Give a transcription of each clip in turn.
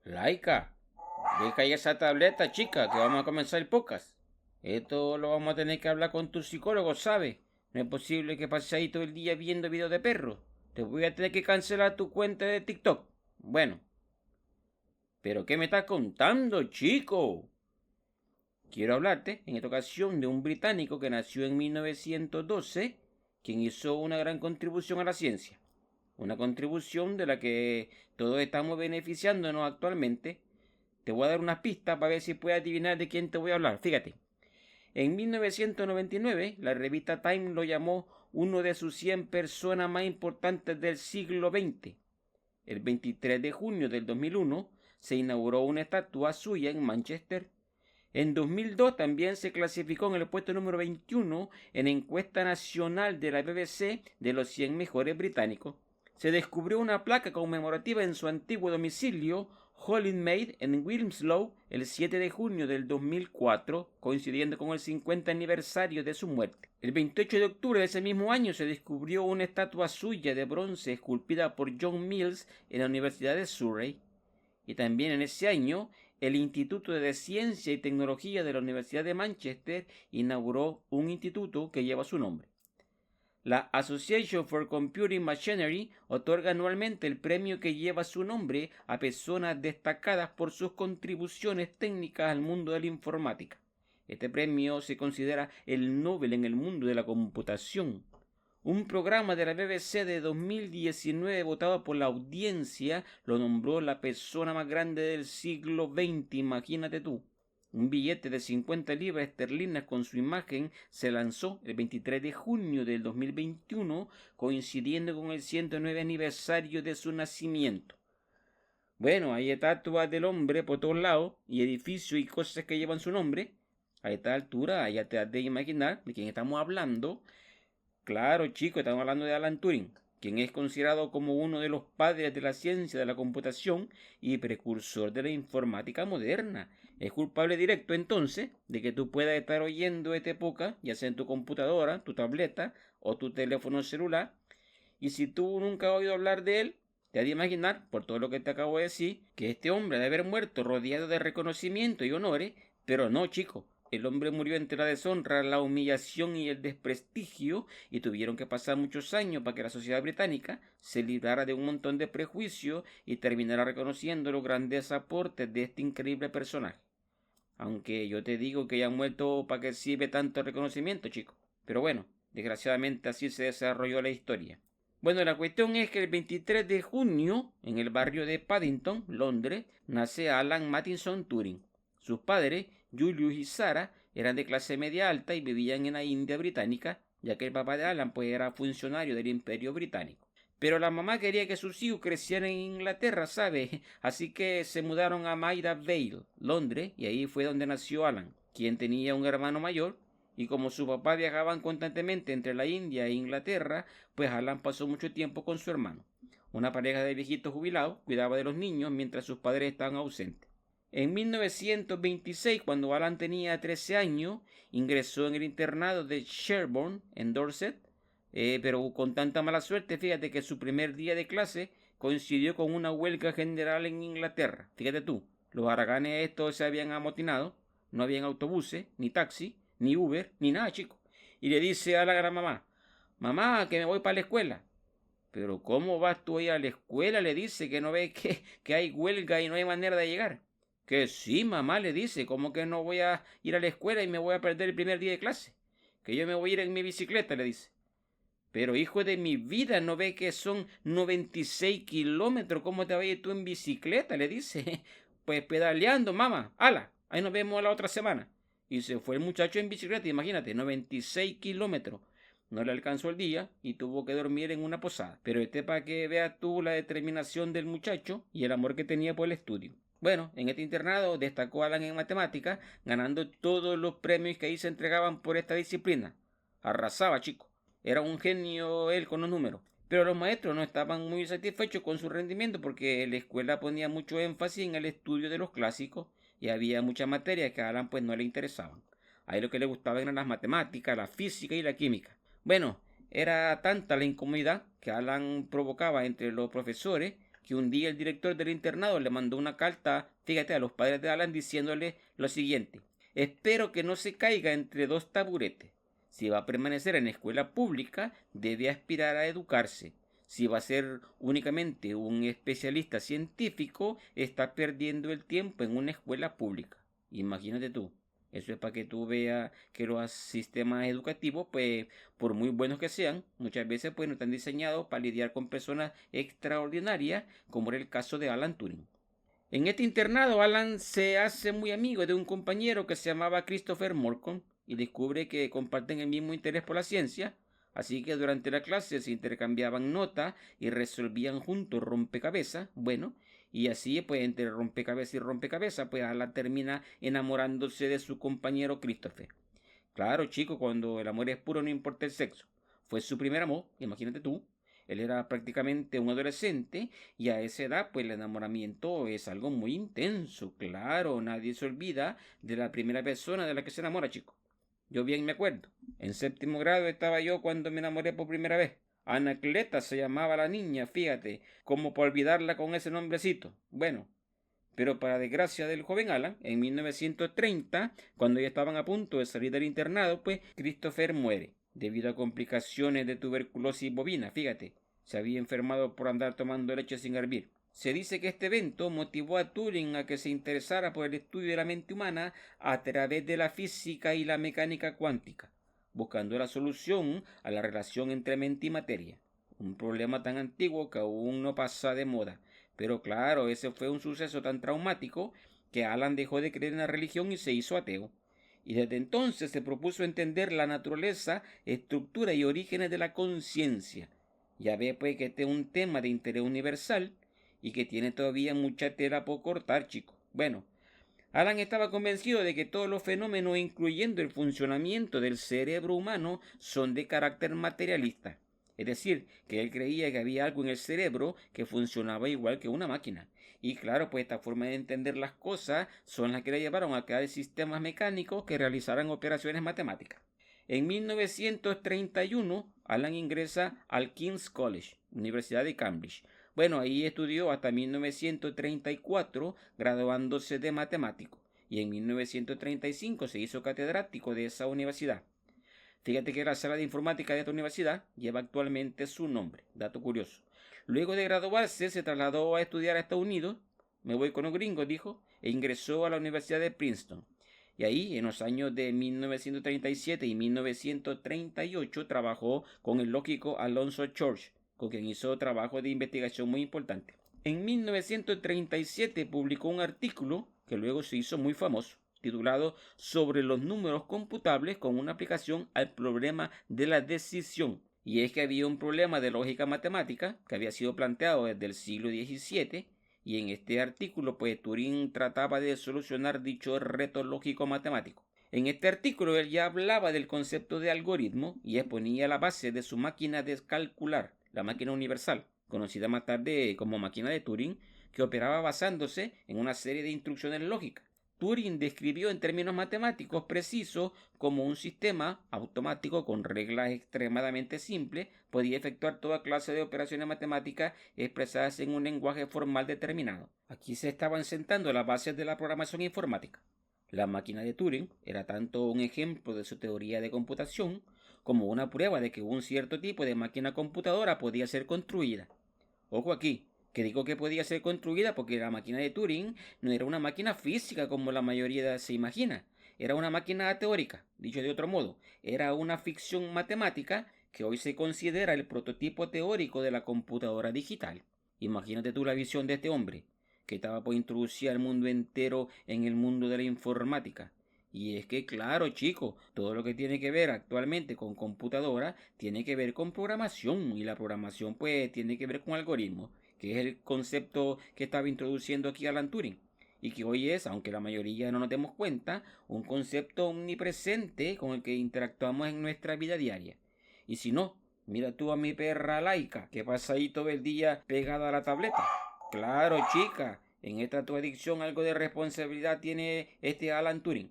Laika, deja ya esa tableta, chica, que vamos a comenzar el podcast. Esto lo vamos a tener que hablar con tu psicólogo, ¿sabes? No es posible que pases ahí todo el día viendo videos de perros. Te voy a tener que cancelar tu cuenta de TikTok. Bueno, ¿pero qué me estás contando, chico? Quiero hablarte en esta ocasión de un británico que nació en 1912, quien hizo una gran contribución a la ciencia. Una contribución de la que todos estamos beneficiándonos actualmente. Te voy a dar unas pistas para ver si puedes adivinar de quién te voy a hablar. Fíjate, en 1999 la revista Time lo llamó uno de sus 100 personas más importantes del siglo XX. El 23 de junio del 2001 se inauguró una estatua suya en Manchester. En 2002 también se clasificó en el puesto número 21 en la encuesta nacional de la BBC de los 100 mejores británicos. Se descubrió una placa conmemorativa en su antiguo domicilio, Hollingmead, en Wilmslow, el 7 de junio del 2004, coincidiendo con el 50 aniversario de su muerte. El 28 de octubre de ese mismo año se descubrió una estatua suya de bronce esculpida por John Mills en la Universidad de Surrey. Y también en ese año, el Instituto de Ciencia y Tecnología de la Universidad de Manchester inauguró un instituto que lleva su nombre. La Association for Computing Machinery otorga anualmente el premio que lleva su nombre a personas destacadas por sus contribuciones técnicas al mundo de la informática. Este premio se considera el Nobel en el mundo de la computación. Un programa de la BBC de 2019 votado por la audiencia lo nombró la persona más grande del siglo XX, imagínate tú. Un billete de 50 libras esterlinas con su imagen se lanzó el 23 de junio del 2021, coincidiendo con el 109 aniversario de su nacimiento. Bueno, hay estatuas del hombre por todos lados y edificios y cosas que llevan su nombre. A esta altura ya te has de imaginar de quién estamos hablando. Claro, chicos, estamos hablando de Alan Turing, quien es considerado como uno de los padres de la ciencia de la computación y precursor de la informática moderna. Es culpable directo entonces de que tú puedas estar oyendo esta época, ya sea en tu computadora, tu tableta o tu teléfono celular. Y si tú nunca has oído hablar de él, te has de imaginar, por todo lo que te acabo de decir, que este hombre debe haber muerto rodeado de reconocimiento y honores, pero no, chicos. El hombre murió entre la deshonra, la humillación y el desprestigio, y tuvieron que pasar muchos años para que la sociedad británica se librara de un montón de prejuicios y terminara reconociendo los grandes aportes de este increíble personaje. Aunque yo te digo que ya han muerto para que sirve tanto reconocimiento, chicos. Pero bueno, desgraciadamente así se desarrolló la historia. Bueno, la cuestión es que el 23 de junio, en el barrio de Paddington, Londres, nace Alan Matinson Turing. Sus padres, Julius y Sarah, eran de clase media alta y vivían en la India británica, ya que el papá de Alan pues era funcionario del Imperio Británico. Pero la mamá quería que sus hijos crecieran en Inglaterra, ¿sabes? Así que se mudaron a Maida Vale, Londres, y ahí fue donde nació Alan, quien tenía un hermano mayor, y como su papá viajaban constantemente entre la India e Inglaterra, pues Alan pasó mucho tiempo con su hermano. Una pareja de viejitos jubilados cuidaba de los niños mientras sus padres estaban ausentes. En 1926, cuando Alan tenía 13 años, ingresó en el internado de Sherborne, en Dorset, pero con tanta mala suerte, fíjate que su primer día de clase coincidió con una huelga general en Inglaterra. Fíjate tú, los haraganes estos se habían amotinado, no habían autobuses, ni taxi, ni Uber, ni nada, chico. Y le dice a la gran mamá, mamá, que me voy para la escuela. Pero ¿cómo vas tú a ir a la escuela? Le dice que no ve que hay huelga y no hay manera de llegar. Que sí, mamá, le dice, ¿cómo que no voy a ir a la escuela y me voy a perder el primer día de clase? Que yo me voy a ir en mi bicicleta, le dice. Pero hijo de mi vida, ¿no ve que son 96 kilómetros? ¿Cómo te vas a ir tú en bicicleta? Le dice. Pues pedaleando, mamá. ¡Hala! Ahí nos vemos la otra semana. Y se fue el muchacho en bicicleta, imagínate, 96 kilómetros. No le alcanzó el día y tuvo que dormir en una posada. Pero para que veas tú la determinación del muchacho y el amor que tenía por el estudio. Bueno, en este internado destacó Alan en matemáticas, ganando todos los premios que ahí se entregaban por esta disciplina. Arrasaba, chico. Era un genio él con los números. Pero los maestros no estaban muy satisfechos con su rendimiento porque la escuela ponía mucho énfasis en el estudio de los clásicos y había muchas materias que a Alan pues no le interesaban. A él lo que le gustaba eran las matemáticas, la física y la química. Bueno, era tanta la incomodidad que Alan provocaba entre los profesores que un día el director del internado le mandó una carta, fíjate, a los padres de Alan diciéndole lo siguiente: espero que no se caiga entre dos taburetes. Si va a permanecer en escuela pública, debe aspirar a educarse. Si va a ser únicamente un especialista científico, está perdiendo el tiempo en una escuela pública. Imagínate tú. Eso es para que tú veas que los sistemas educativos, pues, por muy buenos que sean, muchas veces pues no están diseñados para lidiar con personas extraordinarias, como era el caso de Alan Turing. En este internado, Alan se hace muy amigo de un compañero que se llamaba Christopher Morcom y descubre que comparten el mismo interés por la ciencia, así que durante la clase se intercambiaban notas y resolvían juntos rompecabezas. Bueno, y así pues entre rompecabezas y rompecabezas, pues Alan termina enamorándose de su compañero Christopher. Claro, chico, cuando el amor es puro no importa el sexo. Fue su primer amor, imagínate tú. Él era prácticamente un adolescente y a esa edad pues el enamoramiento es algo muy intenso. Claro, nadie se olvida de la primera persona de la que se enamora, chico. Yo bien me acuerdo. En séptimo grado estaba yo cuando me enamoré por primera vez. Anacleta se llamaba la niña, fíjate, como para olvidarla con ese nombrecito. Bueno, pero para desgracia del joven Alan, en 1930, cuando ya estaban a punto de salir del internado, pues Christopher muere, debido a complicaciones de tuberculosis bovina, fíjate. Se había enfermado por andar tomando leche sin hervir. Se dice que este evento motivó a Turing a que se interesara por el estudio de la mente humana a través de la física y la mecánica cuántica, buscando la solución a la relación entre mente y materia. Un problema tan antiguo que aún no pasa de moda. Pero claro, ese fue un suceso tan traumático que Alan dejó de creer en la religión y se hizo ateo. Y desde entonces se propuso entender la naturaleza, estructura y orígenes de la conciencia. Ya ve pues que este es un tema de interés universal y que tiene todavía mucha tela por cortar, chicos. Bueno, Alan estaba convencido de que todos los fenómenos, incluyendo el funcionamiento del cerebro humano, son de carácter materialista. Es decir, que él creía que había algo en el cerebro que funcionaba igual que una máquina. Y claro, pues esta forma de entender las cosas son las que le llevaron a crear sistemas mecánicos que realizaran operaciones matemáticas. En 1931, Alan ingresa al King's College, Universidad de Cambridge. Bueno, ahí estudió hasta 1934, graduándose de matemático, y en 1935 se hizo catedrático de esa universidad. Fíjate que la sala de informática de esta universidad lleva actualmente su nombre, dato curioso. Luego de graduarse se trasladó a estudiar a Estados Unidos, me voy con los gringos, dijo, e ingresó a la Universidad de Princeton. Y ahí, en los años de 1937 y 1938, trabajó con el lógico Alonzo Church, con quien hizo trabajo de investigación muy importante. En 1937 publicó un artículo que luego se hizo muy famoso, titulado Sobre los números computables con una aplicación al problema de la decisión. Y es que había un problema de lógica matemática que había sido planteado desde el siglo XVII, y en este artículo pues Turing trataba de solucionar dicho reto lógico matemático. En este artículo él ya hablaba del concepto de algoritmo y exponía la base de su máquina de calcular, la máquina universal, conocida más tarde como máquina de Turing, que operaba basándose en una serie de instrucciones lógicas. Turing describió en términos matemáticos precisos cómo un sistema automático con reglas extremadamente simples podía efectuar toda clase de operaciones matemáticas expresadas en un lenguaje formal determinado. Aquí se estaban sentando las bases de la programación informática. La máquina de Turing era tanto un ejemplo de su teoría de computación como una prueba de que un cierto tipo de máquina computadora podía ser construida. Ojo aquí, que digo que podía ser construida porque la máquina de Turing no era una máquina física como la mayoría se imagina. Era una máquina teórica, dicho de otro modo. Era una ficción matemática que hoy se considera el prototipo teórico de la computadora digital. Imagínate tú la visión de este hombre, que estaba por introducir al mundo entero en el mundo de la informática. Y es que, claro, chicos, todo lo que tiene que ver actualmente con computadora tiene que ver con programación. Y la programación, pues, tiene que ver con algoritmos, que es el concepto que estaba introduciendo aquí Alan Turing. Y que hoy es, aunque la mayoría no nos demos cuenta, un concepto omnipresente con el que interactuamos en nuestra vida diaria. Y si no, mira tú a mi perra Laika, que pasa ahí todo el día pegada a la tableta. Claro, chica, en esta tu adicción algo de responsabilidad tiene este Alan Turing.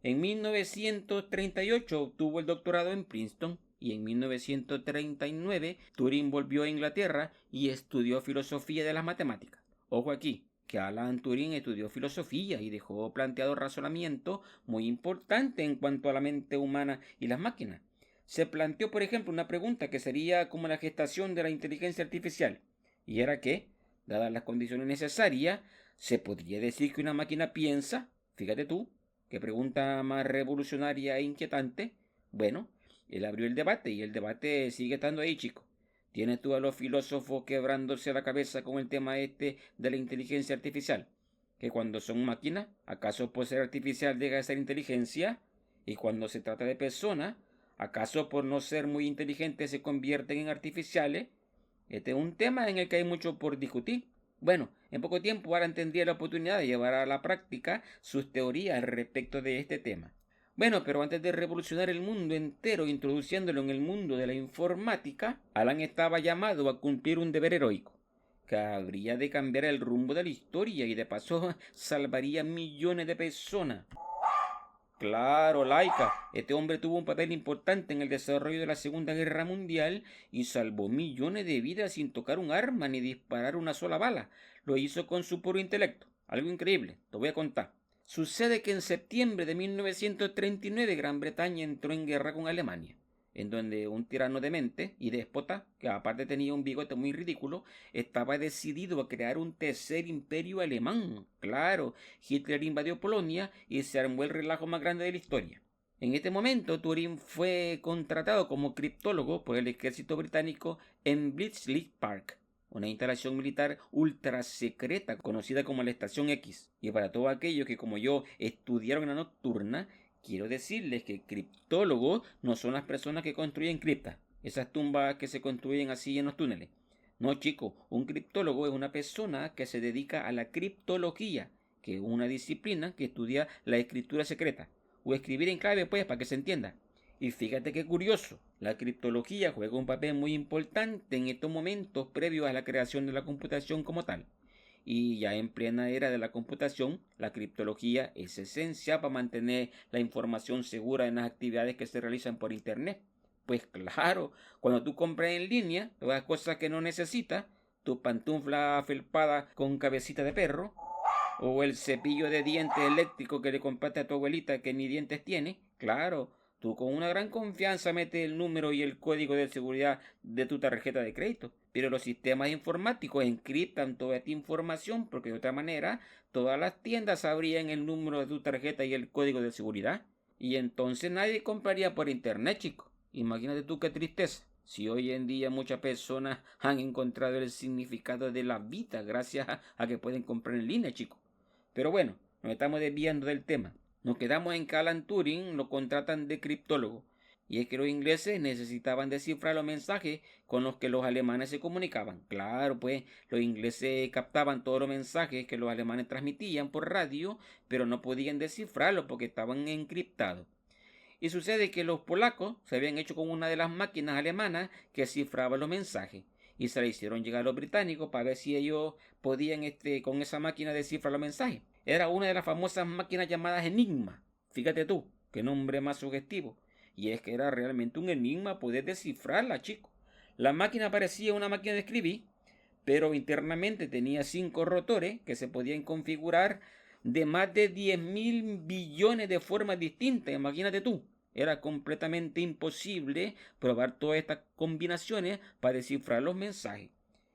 En 1938 obtuvo el doctorado en Princeton y en 1939 Turing volvió a Inglaterra y estudió filosofía de las matemáticas. Ojo aquí, que Alan Turing estudió filosofía y dejó planteado razonamiento muy importante en cuanto a la mente humana y las máquinas. Se planteó, por ejemplo, una pregunta que sería como la gestación de la inteligencia artificial, y era que, dadas las condiciones necesarias, se podría decir que una máquina piensa. Fíjate tú, qué pregunta más revolucionaria e inquietante. Bueno, él abrió el debate y el debate sigue estando ahí, chico. Tienes tú a los filósofos quebrándose la cabeza con el tema este de la inteligencia artificial. Que cuando son máquinas, ¿acaso por ser artificial deja de ser inteligencia? Y cuando se trata de personas, ¿acaso por no ser muy inteligentes se convierten en artificiales? Este es un tema en el que hay mucho por discutir. Bueno, en poco tiempo ahora tendría la oportunidad de llevar a la práctica sus teorías respecto de este tema. Bueno, pero antes de revolucionar el mundo entero introduciéndolo en el mundo de la informática, Alan estaba llamado a cumplir un deber heroico, que habría de cambiar el rumbo de la historia y de paso salvaría millones de personas. Claro, Laika, este hombre tuvo un papel importante en el desarrollo de la Segunda Guerra Mundial y salvó millones de vidas sin tocar un arma ni disparar una sola bala. Lo hizo con su puro intelecto. Algo increíble, te voy a contar. Sucede que en septiembre de 1939 Gran Bretaña entró en guerra con Alemania, en donde un tirano demente y déspota, que aparte tenía un bigote muy ridículo, estaba decidido a crear un tercer imperio alemán. Claro, Hitler invadió Polonia y se armó el relajo más grande de la historia. En este momento, Turing fue contratado como criptólogo por el ejército británico en Bletchley Park, una instalación militar ultra secreta conocida como la Estación X. Y para todos aquellos que como yo estudiaron en la nocturna, quiero decirles que criptólogos no son las personas que construyen criptas, esas tumbas que se construyen así en los túneles. No, chico, un criptólogo es una persona que se dedica a la criptología, que es una disciplina que estudia la escritura secreta, o escribir en clave, pues, para que se entienda. Y fíjate qué curioso, la criptología juega un papel muy importante en estos momentos previos a la creación de la computación como tal. Y ya en plena era de la computación, la criptología es esencial para mantener la información segura en las actividades que se realizan por Internet. Pues claro, cuando tú compras en línea todas las cosas que no necesitas, tu pantufla felpada con cabecita de perro, o el cepillo de dientes eléctrico que le compraste a tu abuelita que ni dientes tiene, claro, tú con una gran confianza metes el número y el código de seguridad de tu tarjeta de crédito. Pero los sistemas informáticos encriptan toda esta información porque de otra manera todas las tiendas sabrían el número de tu tarjeta y el código de seguridad. Y entonces nadie compraría por internet, chico. Imagínate tú qué tristeza. Si hoy en día muchas personas han encontrado el significado de la vida gracias a que pueden comprar en línea, chico. Pero bueno, nos estamos desviando del tema. Nos quedamos en que Alan Turing lo contratan de criptólogo. Y es que los ingleses necesitaban descifrar los mensajes con los que los alemanes se comunicaban. Claro, pues los ingleses captaban todos los mensajes que los alemanes transmitían por radio, pero no podían descifrarlos porque estaban encriptados. Y sucede que los polacos se habían hecho con una de las máquinas alemanas que cifraba los mensajes. Y se la hicieron llegar a los británicos para ver si ellos podían con esa máquina descifrar los mensajes. Era una de las famosas máquinas llamadas Enigma. Fíjate tú, qué nombre más sugestivo. Y es que era realmente un enigma poder descifrarla, chico. La máquina parecía una máquina de escribir, pero internamente tenía 5 rotores que se podían configurar de más de 10.000 billones de formas distintas. Imagínate tú. Era completamente imposible probar todas estas combinaciones para descifrar los mensajes.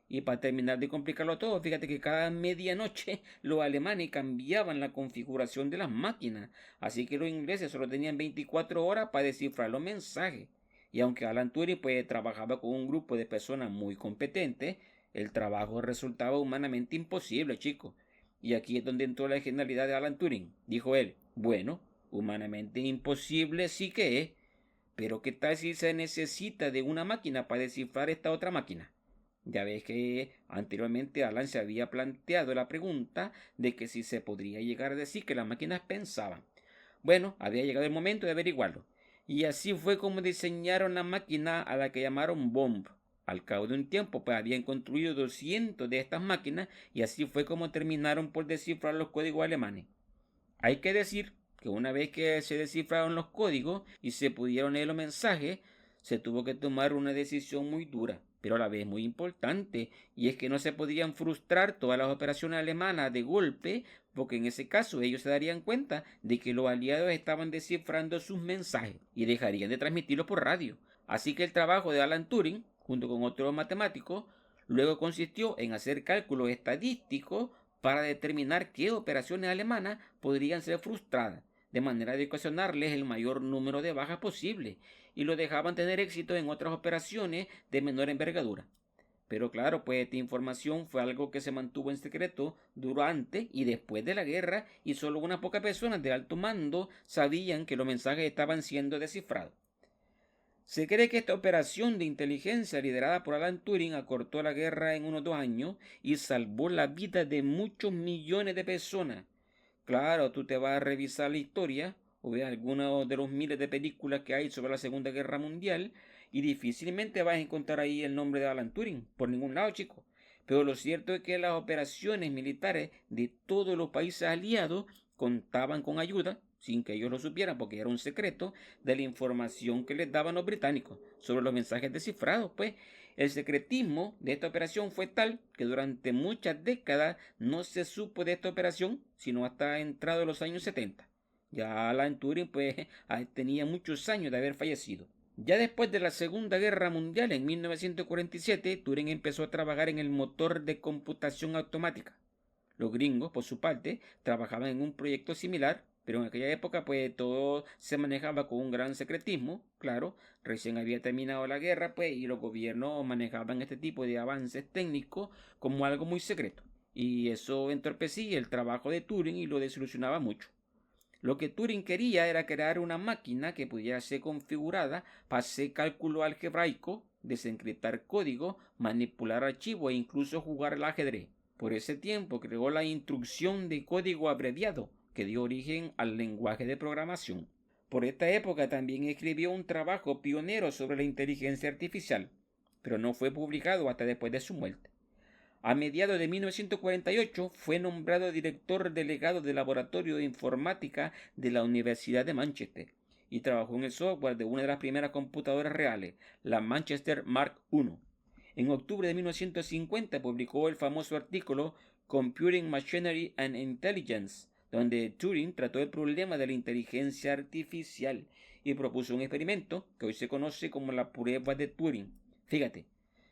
Y para terminar de complicarlo todo, fíjate que cada medianoche los alemanes cambiaban la configuración de las máquinas. Así que los ingleses solo tenían 24 horas para descifrar los mensajes. Y aunque Alan Turing pues, trabajaba con un grupo de personas muy competentes, el trabajo resultaba humanamente imposible, chicos. Y aquí es donde entró la genialidad de Alan Turing. Dijo él, bueno, humanamente imposible sí que es, pero ¿qué tal si se necesita de una máquina para descifrar esta otra máquina? Ya ves que anteriormente Alan se había planteado la pregunta de que si se podría llegar a decir que las máquinas pensaban. Bueno, había llegado el momento de averiguarlo. Y así fue como diseñaron la máquina a la que llamaron Bomb. Al cabo de un tiempo, pues habían construido 200 de estas máquinas y así fue como terminaron por descifrar los códigos alemanes. Hay que decir que una vez que se descifraron los códigos y se pudieron leer los mensajes, se tuvo que tomar una decisión muy dura, pero a la vez muy importante, y es que no se podían frustrar todas las operaciones alemanas de golpe, porque en ese caso ellos se darían cuenta de que los aliados estaban descifrando sus mensajes y dejarían de transmitirlos por radio. Así que el trabajo de Alan Turing, junto con otros matemáticos, luego consistió en hacer cálculos estadísticos para determinar qué operaciones alemanas podrían ser frustradas, de manera de ocasionarles el mayor número de bajas posible, y lo dejaban tener éxito en otras operaciones de menor envergadura. Pero claro, pues esta información fue algo que se mantuvo en secreto durante y después de la guerra, y solo unas pocas personas de alto mando sabían que los mensajes estaban siendo descifrados. Se cree que esta operación de inteligencia liderada por Alan Turing acortó la guerra en unos 2 años y salvó la vida de muchos millones de personas. Claro, tú te vas a revisar la historia o ves algunos de los miles de películas que hay sobre la Segunda Guerra Mundial y difícilmente vas a encontrar ahí el nombre de Alan Turing, por ningún lado, chicos. Pero lo cierto es que las operaciones militares de todos los países aliados contaban con ayuda, sin que ellos lo supieran porque era un secreto, de la información que les daban los británicos sobre los mensajes descifrados. Pues el secretismo de esta operación fue tal que durante muchas décadas no se supo de esta operación sino hasta entrado los años 70. Ya Alan Turing pues tenía muchos años de haber fallecido. Ya después de la Segunda Guerra Mundial, en 1947, Turing empezó a trabajar en el motor de computación automática. Los gringos, por su parte, trabajaban en un proyecto similar, pero en aquella época pues todo se manejaba con un gran secretismo, claro, recién había terminado la guerra pues y los gobiernos manejaban este tipo de avances técnicos como algo muy secreto, y eso entorpecía el trabajo de Turing y lo desilusionaba mucho. Lo que Turing quería era crear una máquina que pudiera ser configurada para hacer cálculo algebraico, desencriptar código, manipular archivos e incluso jugar al ajedrez. Por ese tiempo creó la instrucción de código abreviado, que dio origen al lenguaje de programación. Por esta época también escribió un trabajo pionero sobre la inteligencia artificial, pero no fue publicado hasta después de su muerte. A mediados de 1948 fue nombrado director delegado del Laboratorio de Informática de la Universidad de Manchester y trabajó en el software de una de las primeras computadoras reales, la Manchester Mark I. En octubre de 1950 publicó el famoso artículo Computing Machinery and Intelligence, donde Turing trató el problema de la inteligencia artificial y propuso un experimento que hoy se conoce como la prueba de Turing. Fíjate,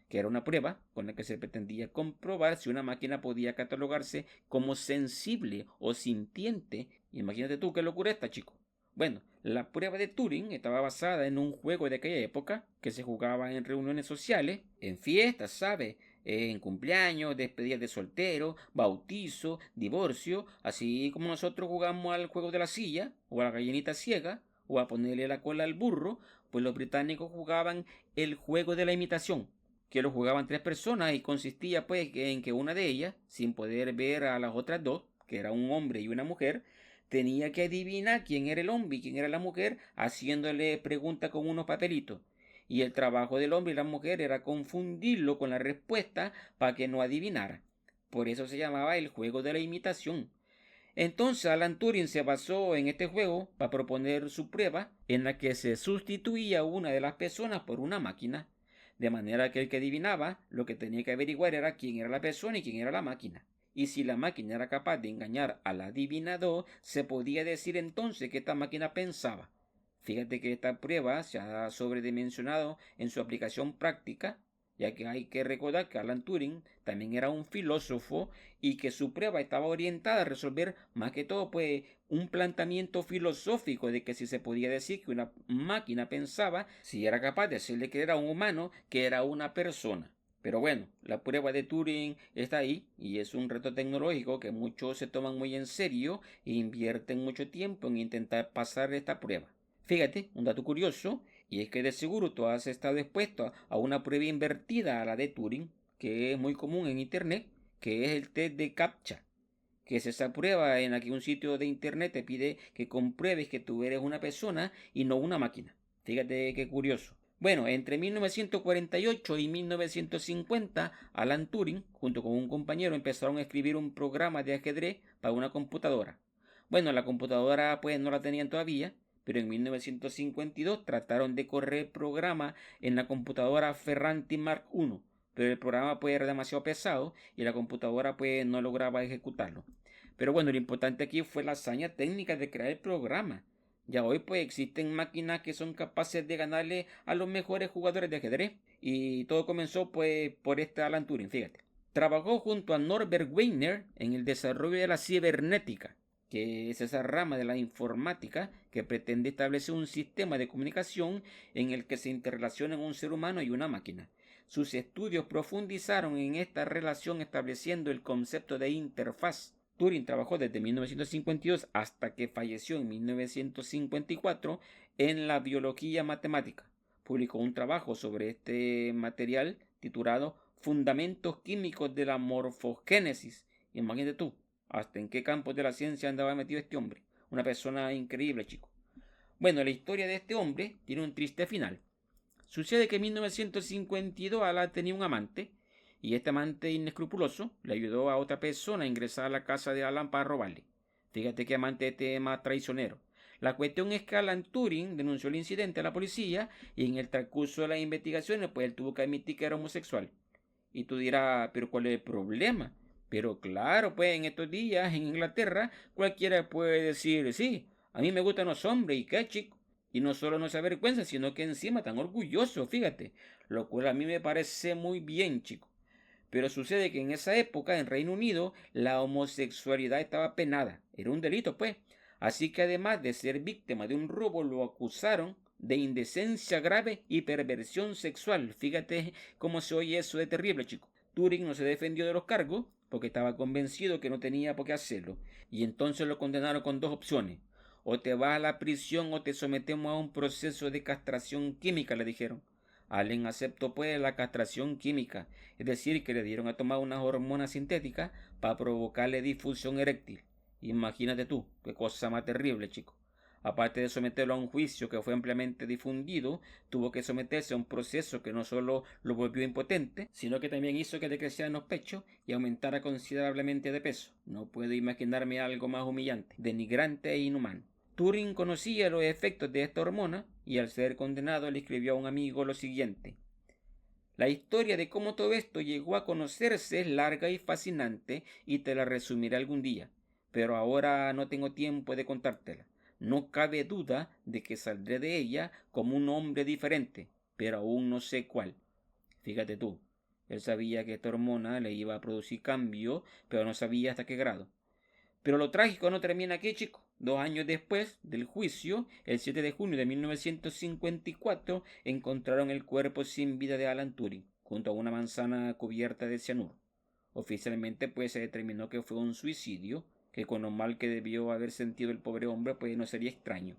que era una prueba con la que se pretendía comprobar si una máquina podía catalogarse como sensible o sintiente. Imagínate tú qué locura esta, chico. Bueno, la prueba de Turing estaba basada en un juego de aquella época que se jugaba en reuniones sociales, en fiestas, ¿sabes? En cumpleaños, despedidas de soltero, bautizo, divorcio, así como nosotros jugamos al juego de la silla, o a la gallinita ciega, o a ponerle la cola al burro, pues los británicos jugaban el juego de la imitación, que lo jugaban 3 personas y consistía pues en que una de ellas, sin poder ver a las otras dos, que era un hombre y una mujer, tenía que adivinar quién era el hombre y quién era la mujer, haciéndole preguntas con unos papelitos. Y el trabajo del hombre y la mujer era confundirlo con la respuesta para que no adivinara. Por eso se llamaba el juego de la imitación. Entonces Alan Turing se basó en este juego para proponer su prueba en la que se sustituía una de las personas por una máquina, de manera que el que adivinaba lo que tenía que averiguar era quién era la persona y quién era la máquina. Y si la máquina era capaz de engañar al adivinador, se podía decir entonces que esta máquina pensaba. Fíjate que esta prueba se ha sobredimensionado en su aplicación práctica, ya que hay que recordar que Alan Turing también era un filósofo y que su prueba estaba orientada a resolver más que todo pues un planteamiento filosófico de que si se podía decir que una máquina pensaba, si era capaz de hacerle creer a un humano que era una persona. Pero bueno, la prueba de Turing está ahí y es un reto tecnológico que muchos se toman muy en serio e invierten mucho tiempo en intentar pasar esta prueba. Fíjate, un dato curioso, y es que de seguro tú has estado expuesto a una prueba invertida a la de Turing, que es muy común en Internet, que es el test de CAPTCHA, que es esa prueba en la que un sitio de Internet te pide que compruebes que tú eres una persona y no una máquina. Fíjate qué curioso. Bueno, entre 1948 y 1950, Alan Turing, junto con un compañero, empezaron a escribir un programa de ajedrez para una computadora. Bueno, la computadora pues no la tenían todavía, pero en 1952 trataron de correr el programa en la computadora Ferranti Mark I, pero el programa pues era demasiado pesado y la computadora pues no lograba ejecutarlo. Pero bueno, lo importante aquí fue la hazaña técnica de crear el programa. Ya hoy pues existen máquinas que son capaces de ganarle a los mejores jugadores de ajedrez. Y todo comenzó pues por este Alan Turing, fíjate. Trabajó junto a Norbert Wiener en el desarrollo de la cibernética, que es esa rama de la informática que pretende establecer un sistema de comunicación en el que se interrelacionan un ser humano y una máquina. Sus estudios profundizaron en esta relación estableciendo el concepto de interfaz. Turing trabajó desde 1952 hasta que falleció en 1954 en la biología matemática. Publicó un trabajo sobre este material titulado Fundamentos químicos de la morfogénesis. Imagínate tú, hasta en qué campos de la ciencia andaba metido este hombre. Una persona increíble, chico. Bueno, la historia de este hombre tiene un triste final. Sucede que en 1952 Alan tenía un amante y este amante inescrupuloso le ayudó a otra persona a ingresar a la casa de Alan para robarle. Fíjate qué amante este más traicionero. La cuestión es que Alan Turing denunció el incidente a la policía y en el transcurso de las investigaciones pues él tuvo que admitir que era homosexual. Y tú dirás, pero ¿cuál es el problema? Pero claro, pues en estos días en Inglaterra cualquiera puede decir, sí, a mí me gustan los hombres y qué chico. Y no solo no se avergüenza, sino que encima tan orgulloso, fíjate. Lo cual a mí me parece muy bien, chico. Pero sucede que en esa época, en Reino Unido, la homosexualidad estaba penada. Era un delito, pues. Así que además de ser víctima de un robo, lo acusaron de indecencia grave y perversión sexual. Fíjate cómo se oye eso de terrible, chico. Turing no se defendió de los cargos porque estaba convencido que no tenía por qué hacerlo. Y entonces lo condenaron con dos opciones. O te vas a la prisión o te sometemos a un proceso de castración química, le dijeron. Allen aceptó pues la castración química, es decir, que le dieron a tomar unas hormonas sintéticas para provocarle disfunción eréctil. Imagínate tú, qué cosa más terrible, chico. Aparte de someterlo a un juicio que fue ampliamente difundido, tuvo que someterse a un proceso que no solo lo volvió impotente, sino que también hizo que le crecieran los pechos y aumentara considerablemente de peso. No puedo imaginarme algo más humillante, denigrante e inhumano. Turing conocía los efectos de esta hormona y al ser condenado le escribió a un amigo lo siguiente. La historia de cómo todo esto llegó a conocerse es larga y fascinante y te la resumiré algún día, pero ahora no tengo tiempo de contártela. No cabe duda de que saldré de ella como un hombre diferente, pero aún no sé cuál. Fíjate tú, él sabía que esta hormona le iba a producir cambio, pero no sabía hasta qué grado. Pero lo trágico no termina aquí, chicos. 2 años después del juicio, el 7 de junio de 1954, encontraron el cuerpo sin vida de Alan Turing, junto a una manzana cubierta de cianuro. Oficialmente, pues, se determinó que fue un suicidio, que con lo mal que debió haber sentido el pobre hombre, pues no sería extraño.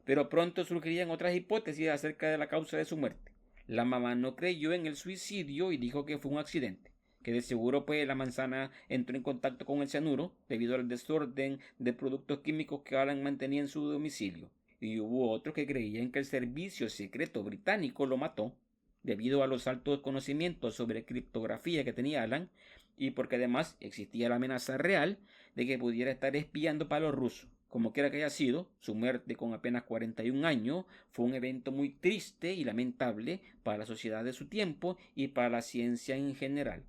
Pero pronto surgirían otras hipótesis acerca de la causa de su muerte. La mamá no creyó en el suicidio y dijo que fue un accidente, que de seguro pues la manzana entró en contacto con el cianuro debido al desorden de productos químicos que Alan mantenía en su domicilio. Y hubo otros que creían que el servicio secreto británico lo mató debido a los altos conocimientos sobre criptografía que tenía Alan y porque además existía la amenaza real de que pudiera estar espiando para los rusos. Como quiera que haya sido, su muerte con apenas 41 años fue un evento muy triste y lamentable para la sociedad de su tiempo y para la ciencia en general.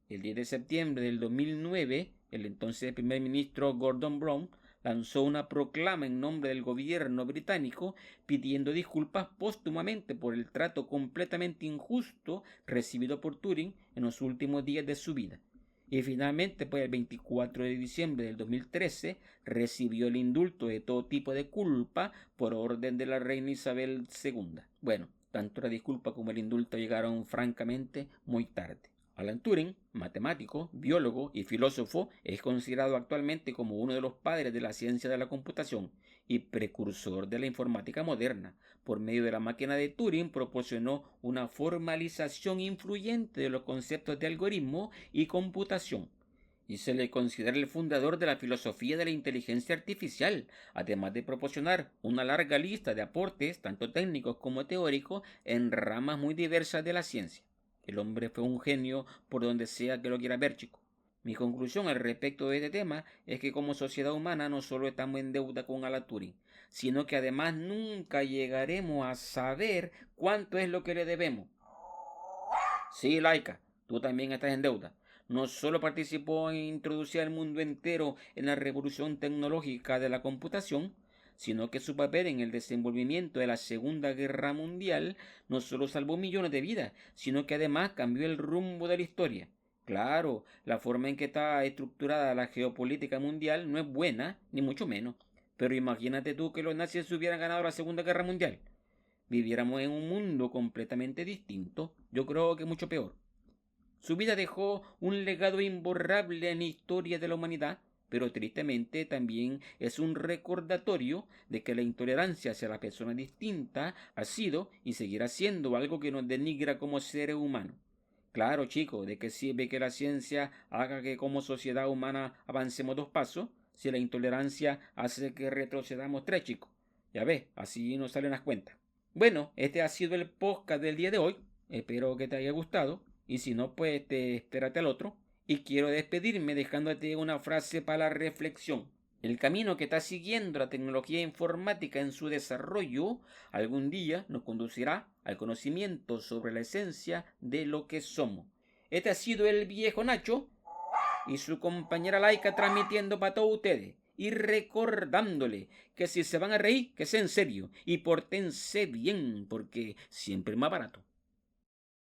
El 10 de septiembre del 2009, el entonces primer ministro Gordon Brown lanzó una proclama en nombre del gobierno británico pidiendo disculpas póstumamente por el trato completamente injusto recibido por Turing en los últimos días de su vida. Y finalmente, pues el 24 de diciembre del 2013, recibió el indulto de todo tipo de culpa por orden de la reina Isabel II. Bueno, tanto la disculpa como el indulto llegaron francamente muy tarde. Alan Turing, matemático, biólogo y filósofo, es considerado actualmente como uno de los padres de la ciencia de la computación y precursor de la informática moderna. Por medio de la máquina de Turing proporcionó una formalización influyente de los conceptos de algoritmo y computación. Y se le considera el fundador de la filosofía de la inteligencia artificial, además de proporcionar una larga lista de aportes, tanto técnicos como teóricos, en ramas muy diversas de la ciencia. El hombre fue un genio por donde sea que lo quiera ver, chico. Mi conclusión al respecto de este tema es que como sociedad humana no solo estamos en deuda con Alan Turing, sino que además nunca llegaremos a saber cuánto es lo que le debemos. Sí, Laika, tú también estás en deuda. No solo participó en introducir al mundo entero en la revolución tecnológica de la computación, sino que su papel en el desenvolvimiento de la Segunda Guerra Mundial no solo salvó millones de vidas, sino que además cambió el rumbo de la historia. Claro, la forma en que está estructurada la geopolítica mundial no es buena, ni mucho menos. Pero imagínate tú que los nazis hubieran ganado la Segunda Guerra Mundial. Viviéramos en un mundo completamente distinto, yo creo que mucho peor. Su vida dejó un legado imborrable en la historia de la humanidad, pero tristemente también es un recordatorio de que la intolerancia hacia la persona distinta ha sido y seguirá siendo algo que nos denigra como seres humanos. Claro, chicos, ¿de qué sirve que la ciencia haga que como sociedad humana avancemos 2 pasos si la intolerancia hace que retrocedamos 3, chicos? Ya ves, así nos salen las cuentas. Bueno, este ha sido el podcast del día de hoy. Espero que te haya gustado. Y si no, pues espérate al otro. Y quiero despedirme dejándote una frase para la reflexión. El camino que está siguiendo la tecnología informática en su desarrollo algún día nos conducirá al conocimiento sobre la esencia de lo que somos. Este ha sido el viejo Nacho y su compañera Laika transmitiendo para todos ustedes y recordándole que si se van a reír, que sea en serio y pórtense bien porque siempre es más barato.